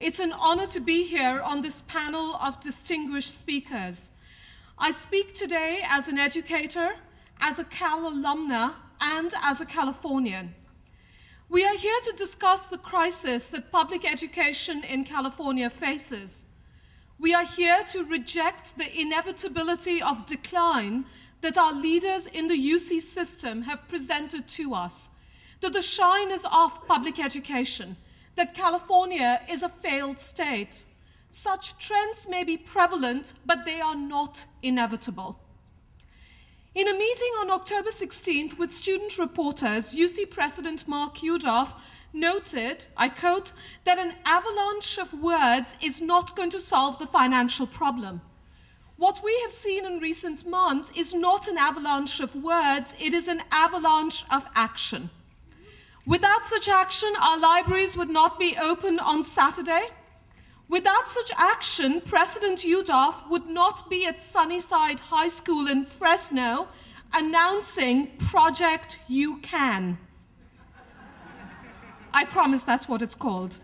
It's an honor to be here on this panel of distinguished speakers. I speak today as an educator, as a Cal alumna, and as a Californian. We are here to discuss the crisis that public education in California faces. We are here to reject the inevitability of decline that our leaders in the UC system have presented to us, that the shine is off public education, that California is a failed state. Such trends may be prevalent, but they are not inevitable. In a meeting on October 16th with student reporters, UC President Mark Yudof noted, I quote, that an avalanche of words is not going to solve the financial problem. What we have seen in recent months is not an avalanche of words, it is an avalanche of action. Without such action, our libraries would not be open on Saturday. Without such action, President Yudof would not be at Sunnyside High School in Fresno announcing Project You Can. I promise that's what it's called.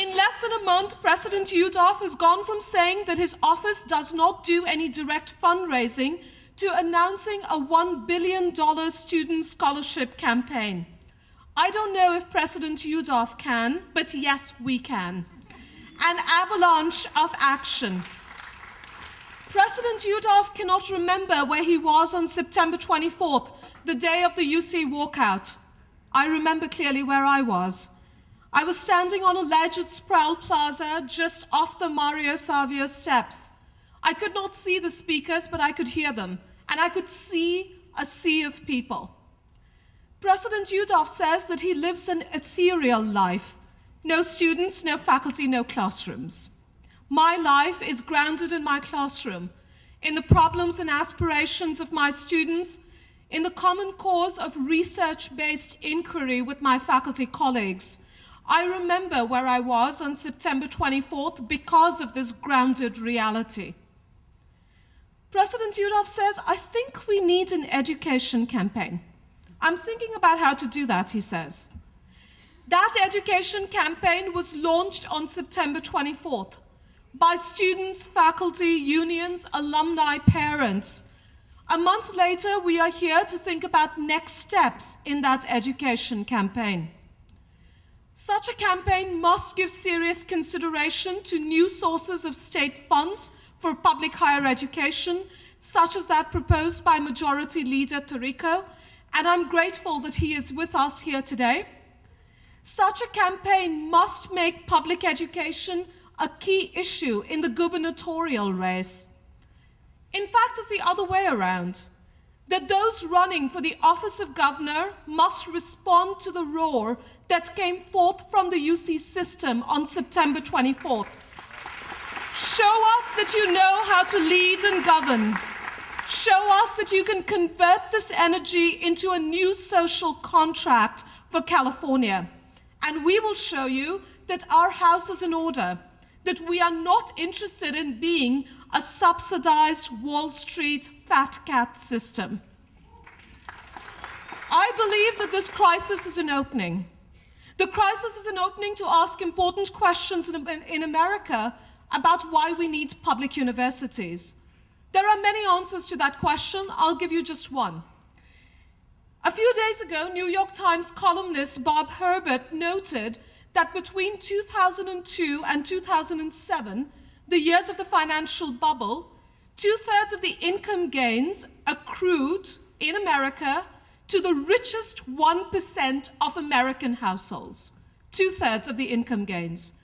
In less than a month, President Yudof has gone from saying that his office does not do any direct fundraising to announcing a $1 billion student scholarship campaign. I don't know if President Yudof can, but yes, we can. An avalanche of action. President Yudof cannot remember where he was on September 24th, the day of the UC walkout. I remember clearly where I was. I was standing on a ledge at Sproul Plaza, just off the Mario Savio steps. I could not see the speakers, but I could hear them, and I could see a sea of people. President Yudof says that he lives an ethereal life. No students, no faculty, no classrooms. My life is grounded in my classroom, in the problems and aspirations of my students, in the common cause of research-based inquiry with my faculty colleagues. I remember where I was on September 24th because of this grounded reality. President Yudof says, I think we need an education campaign. I'm thinking about how to do that, he says. That education campaign was launched on September 24th by students, faculty, unions, alumni, parents. A month later, we are here to think about next steps in that education campaign. Such a campaign must give serious consideration to new sources of state funds for public higher education, such as that proposed by Majority Leader Tarico, and I'm grateful that he is with us here today. Such a campaign must make public education a key issue in the gubernatorial race. In fact, it's the other way around, that those running for the office of governor must respond to the roar that came forth from the UC system on September 24th. Show us that you know how to lead and govern. Show us that you can convert this energy into a new social contract for California. And we will show you that our house is in order, that we are not interested in being a subsidized Wall Street fat cat system. I believe that this crisis is an opening. The crisis is an opening to ask important questions in America about why we need public universities. There are many answers to that question. I'll give you just one. A few days ago, New York Times columnist Bob Herbert noted that between 2002 and 2007, the years of the financial bubble, 2/3 of the income gains accrued in America to the richest 1% of American households. 2/3 of the income gains.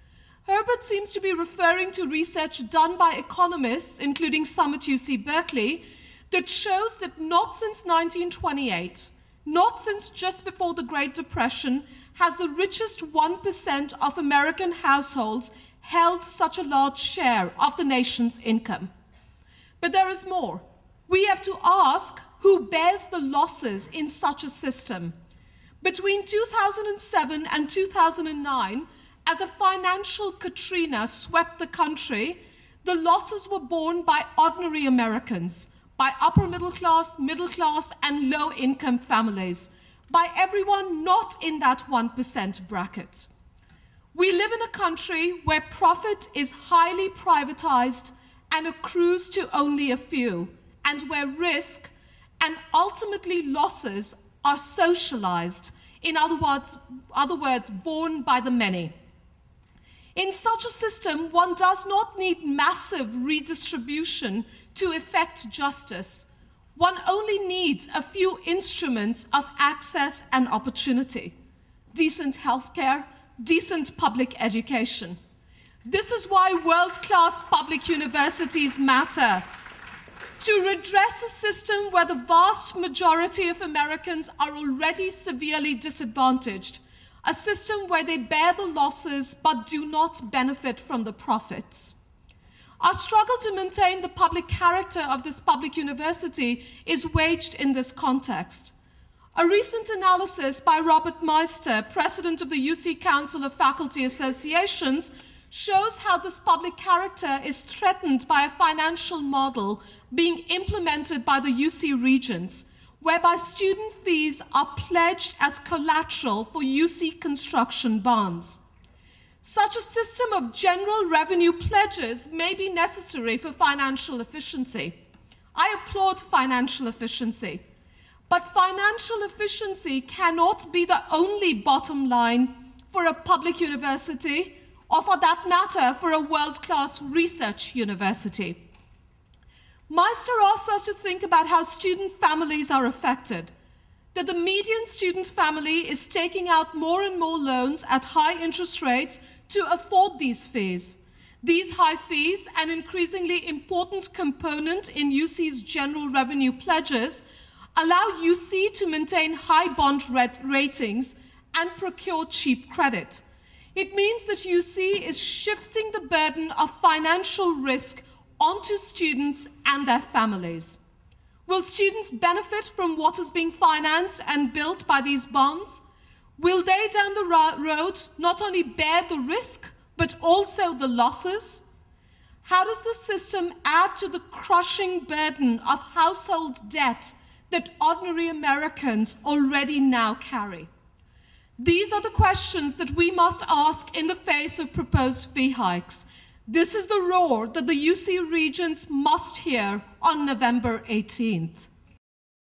Herbert seems to be referring to research done by economists, including some at UC Berkeley, that shows that not since 1928, not since just before the Great Depression, has the richest 1% of American households held such a large share of the nation's income. But there is more. We have to ask who bears the losses in such a system. Between 2007 and 2009, as a financial Katrina swept the country, the losses were borne by ordinary Americans, by upper middle class, and low-income families, by everyone not in that 1% bracket. We live in a country where profit is highly privatized and accrues to only a few, and where risk and ultimately losses are socialized, in other words, borne by the many. In such a system, one does not need massive redistribution to effect justice. One only needs a few instruments of access and opportunity: decent healthcare, decent public education. This is why world-class public universities matter. To redress a system where the vast majority of Americans are already severely disadvantaged, a system where they bear the losses but do not benefit from the profits. Our struggle to maintain the public character of this public university is waged in this context. A recent analysis by Robert Meister, president of the UC Council of Faculty Associations, shows how this public character is threatened by a financial model being implemented by the UC Regents, whereby student fees are pledged as collateral for UC construction bonds. Such a system of general revenue pledges may be necessary for financial efficiency. I applaud financial efficiency. But financial efficiency cannot be the only bottom line for a public university, or for that matter, for a world-class research university. Meister asks us to think about how student families are affected, that the median student family is taking out more and more loans at high interest rates to afford these fees. These high fees, an increasingly important component in UC's general revenue pledges, allow UC to maintain high bond ratings and procure cheap credit. It means that UC is shifting the burden of financial risk onto students and their families. Will students benefit from what is being financed and built by these bonds? Will they down the road not only bear the risk, but also the losses? How does the system add to the crushing burden of household debt that ordinary Americans already now carry? These are the questions that we must ask in the face of proposed fee hikes. This is the roar that the UC Regents must hear on November 18th.